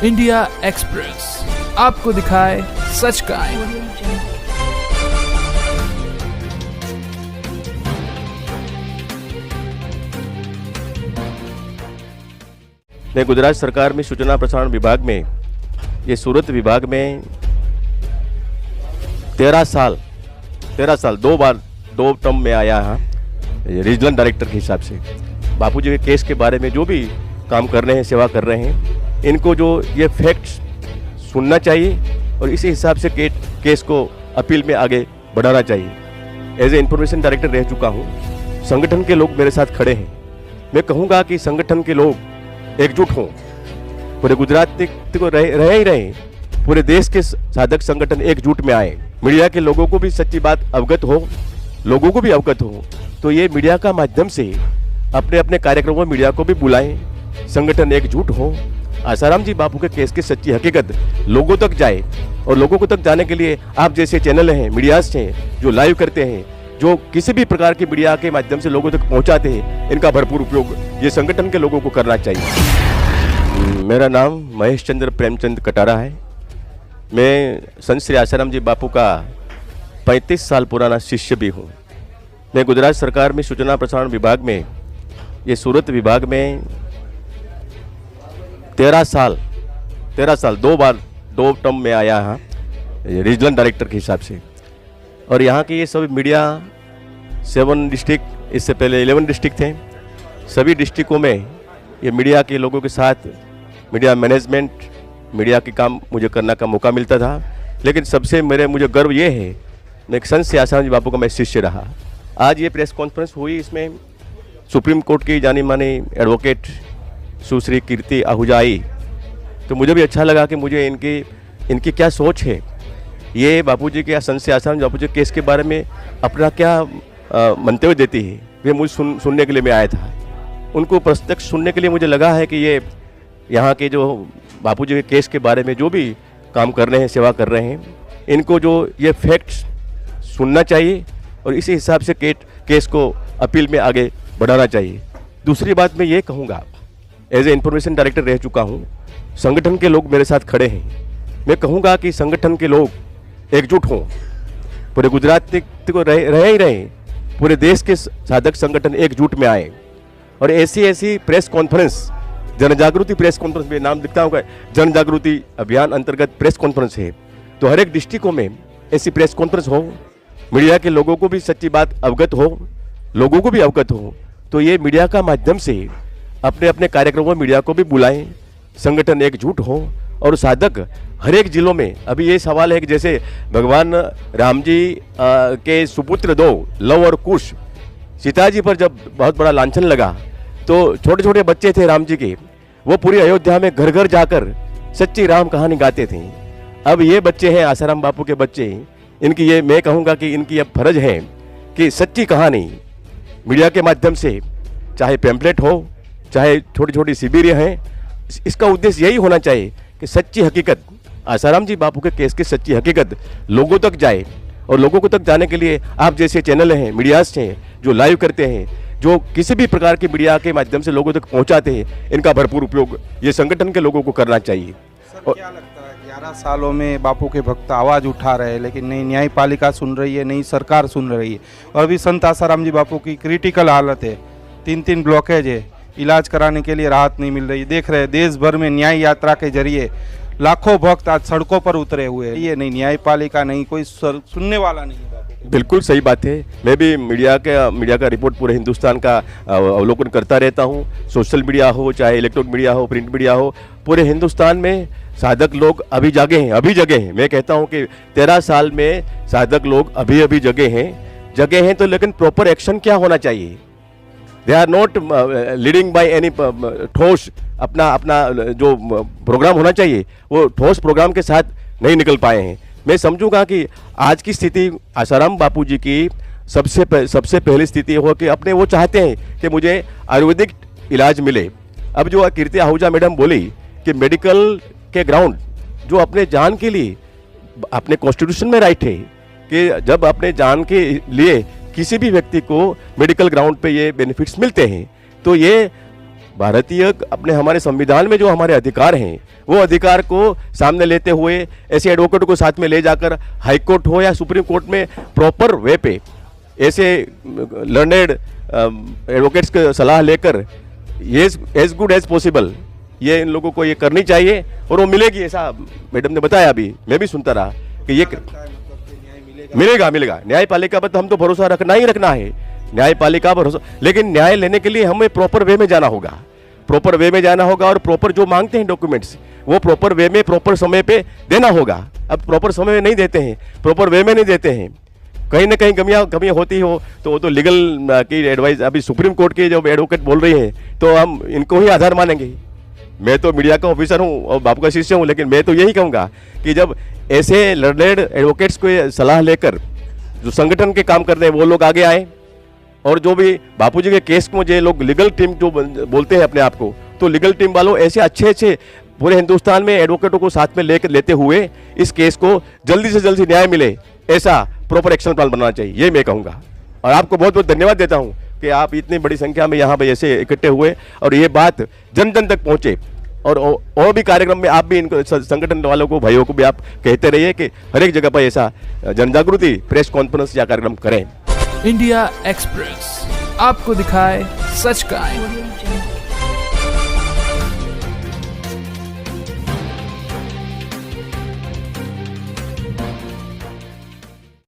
India express आपको दिखाए सच का आईना। मैं गुजरात सरकार में सूचना प्रसारण विभाग में, ये सूरत विभाग में 13 साल 2 टर्म में आया हाँ, रीजनल डायरेक्टर के हिसाब से। बापूजी के केस के बारे में जो भी काम कर रहे हैं, सेवा कर रहे हैं, इनको जो ये फैक्ट्स सुनना चाहिए और इसी हिसाब से केस को अपील में आगे बढ़ाना चाहिए। एज ए इंफॉर्मेशन डायरेक्टर रह चुका हूँ। संगठन के लोग मेरे साथ खड़े हैं। मैं कहूँगा कि संगठन के लोग एकजुट हों, पूरे गुजरात को रहे ही रहे, पूरे देश के साधक संगठन एकजुट में आए, मीडिया के लोगों को भी सच्ची बात अवगत हो, लोगों को भी अवगत हो, तो ये मीडिया का माध्यम से अपने अपने कार्यक्रमों में मीडिया को भी बुलाएं, संगठन एकजुट हो, आसाराम जी बापू के केस की सच्ची हकीकत लोगों तक जाए। और लोगों को तक जाने के लिए आप जैसे चैनल हैं, मीडियाज हैं, जो लाइव करते हैं, जो किसी भी प्रकार की मीडिया के माध्यम से लोगों तक पहुंचाते हैं, इनका भरपूर उपयोग ये संगठन के लोगों को करना चाहिए। मेरा नाम महेश चंद्र प्रेमचंद कटारा है। मैं संत श्री आसाराम जी बापू का 35 साल पुराना शिष्य भी हूँ। मैं गुजरात सरकार में सूचना प्रसारण विभाग में, ये सूरत विभाग में 13 साल 2 टर्म में आया हाँ, रीजनल डायरेक्टर के हिसाब से। और यहाँ के ये सभी मीडिया 7 डिस्ट्रिक्ट, इससे पहले 11 डिस्ट्रिक्ट थे, सभी डिस्ट्रिक्टों में ये मीडिया के लोगों के साथ मीडिया मैनेजमेंट, मीडिया के काम मुझे करने का मौका मिलता था। लेकिन सबसे मुझे गर्व ये है, मैं एक संत श्री आसाराम जी बापू का मैं शिष्य रहा। आज ये प्रेस कॉन्फ्रेंस हुई, इसमें सुप्रीम कोर्ट की जानी मानी एडवोकेट सुश्री कीर्ति आहूजा आई, तो मुझे भी अच्छा लगा कि मुझे इनकी क्या सोच है, ये बापूजी के संत श्री आसाराम जी बापूजी केस के बारे में अपना क्या मंतव्य देती है, ये मुझे सुनने के लिए मैं आया था। उनको प्रत्यक्ष सुनने के लिए मुझे लगा है कि ये यहाँ के जो बापूजी के केस के बारे में जो भी काम कर रहे हैं, सेवा कर रहे हैं, इनको जो ये फैक्ट्स सुनना चाहिए और इसी हिसाब से केस को अपील में आगे बढ़ाना चाहिए। दूसरी बात मैं ये कहूँगा, एज ए इंफॉर्मेशन डायरेक्टर रह चुका हूँ, संगठन के लोग मेरे साथ खड़े हैं। मैं कहूँगा कि संगठन के लोग एकजुट हों, पूरे गुजरात को रहे ही रहे, पूरे देश के साधक संगठन एकजुट में आए और ऐसी प्रेस कॉन्फ्रेंस, जन जागृति प्रेस कॉन्फ्रेंस में नाम लिखता होगा, जन जागृति अभियान अंतर्गत प्रेस कॉन्फ्रेंस है, तो हर एक डिस्ट्रिक्टों में ऐसी प्रेस कॉन्फ्रेंस हो, मीडिया के लोगों को भी सच्ची बात अवगत हो, लोगों को भी अवगत हो, तो ये मीडिया का माध्यम से अपने अपने कार्यक्रमों में मीडिया को भी बुलाएं, संगठन एकजुट हो और साधक हर एक जिलों में। अभी ये सवाल है कि जैसे भगवान राम जी के सुपुत्र 2 लव और कुश, सीता जी पर जब बहुत बड़ा लांछन लगा, तो छोटे छोटे बच्चे थे राम जी के, वो पूरी अयोध्या में घर घर जाकर सच्ची राम कहानी गाते थे। अब ये बच्चे हैं आसाराम बापू के बच्चे, इनकी ये मैं कहूँगा कि इनकी अब फर्ज है कि सच्ची कहानी मीडिया के माध्यम से, चाहे पैम्पलेट हो, चाहे छोटी छोटी शिविरें हैं, इसका उद्देश्य यही होना चाहिए कि सच्ची हकीकत, आसाराम जी बापू के केस की सच्ची हकीकत लोगों तक जाए। और लोगों को तक जाने के लिए आप जैसे चैनल हैं, मीडियाज हैं, जो लाइव करते हैं, जो किसी भी प्रकार की मीडिया के माध्यम से लोगों तक पहुंचाते हैं, इनका भरपूर उपयोग ये संगठन के लोगों को करना चाहिए। सर, क्या लगता है 11 सालों में बापू के भक्त आवाज़ उठा रहे हैं, लेकिन नई न्यायपालिका सुन रही है, नई सरकार सुन रही है, और अभी संत आसाराम जी बापू की क्रिटिकल हालत है, 3 ब्लॉकेज है, इलाज कराने के लिए राहत नहीं मिल रही। देख रहे हैं देश भर में न्याय यात्रा के जरिए लाखों भक्त आज सड़कों पर उतरे हुए हैं। ये नहीं न्यायपालिका, नहीं कोई सुनने वाला नहीं है। बिल्कुल सही बात है। मैं भी मीडिया का रिपोर्ट पूरे हिंदुस्तान का अवलोकन करता रहता हूँ। सोशल मीडिया हो, चाहे इलेक्ट्रॉनिक मीडिया हो, प्रिंट मीडिया हो, पूरे हिंदुस्तान में साधक लोग अभी जगे हैं। मैं कहता हूँ कि 13 साल में साधक लोग अभी जगे हैं, तो लेकिन प्रॉपर एक्शन क्या होना चाहिए? They are not leading by any ठोस अपना जो प्रोग्राम होना चाहिए, वो ठोस प्रोग्राम के साथ नहीं निकल पाए हैं। मैं समझूंगा कि आज की स्थिति आसाराम बापू जी की सबसे पहली स्थिति हो कि अपने वो चाहते हैं कि मुझे आयुर्वेदिक इलाज मिले। अब जो कीर्ति आहूजा मैडम बोली कि मेडिकल के ग्राउंड जो अपने जान के लिए, अपने कॉन्स्टिट्यूशन में राइट है कि जब अपने जान के लिए किसी भी व्यक्ति को मेडिकल ग्राउंड पे ये बेनिफिट्स मिलते हैं, तो ये भारतीय अपने हमारे संविधान में जो हमारे अधिकार हैं वो अधिकार को सामने लेते हुए ऐसे एडवोकेट को साथ में ले जाकर हाई कोर्ट हो या सुप्रीम कोर्ट में प्रॉपर वे पे ऐसे लर्नेड एडवोकेट्स की सलाह लेकर ये एज गुड एज पॉसिबल ये इन लोगों को ये करनी चाहिए और वो मिलेगी, ऐसा मैडम ने बताया। अभी मैं भी सुनता रहा कि ये मिलेगा न्यायपालिका पर तो हम तो भरोसा रखना ही रखना है, न्यायपालिका भरोसा। लेकिन न्याय लेने के लिए हमें प्रॉपर वे में जाना होगा, प्रॉपर वे में जाना होगा और प्रॉपर जो मांगते हैं डॉक्यूमेंट्स वो प्रॉपर वे में प्रॉपर समय पे देना होगा। अब प्रॉपर समय में नहीं देते हैं, प्रॉपर वे में नहीं देते हैं, कहीं ना कहीं कमियां होती हो तो वो तो लीगल की एडवाइस। अभी सुप्रीम कोर्ट के जो एडवोकेट बोल रही हैं तो हम इनको ही आधार मानेंगे। मैं तो मीडिया का ऑफिसर हूं और बापू का शिष्य हूं, लेकिन मैं तो यही कहूँगा कि जब ऐसे लर्नेड एडवोकेट्स को सलाह लेकर जो संगठन के काम कर रहे हैं वो लोग आगे आए और जो भी बापू जी के केस को जो लोग लीगल टीम जो बोलते हैं अपने आप को, तो लीगल टीम वालों ऐसे अच्छे पूरे हिंदुस्तान में एडवोकेटों को साथ में लेते हुए इस केस को जल्दी से जल्दी न्याय मिले ऐसा प्रॉपर एक्शन प्लान बनाना चाहिए, ये मैं कहूँगा। और आपको बहुत बहुत धन्यवाद देता हूँ कि आप इतनी बड़ी संख्या में यहाँ पे ऐसे इकट्ठे हुए और ये बात जन जन तक पहुँचे। और भी कार्यक्रम में आप भी इनको संगठन वालों को भाइयों को भी आप कहते रहिए कि हर एक जगह पर ऐसा जन जागृति प्रेस कॉन्फ्रेंस या कार्यक्रम करें। इंडिया एक्सप्रेस आपको दिखाए सच का।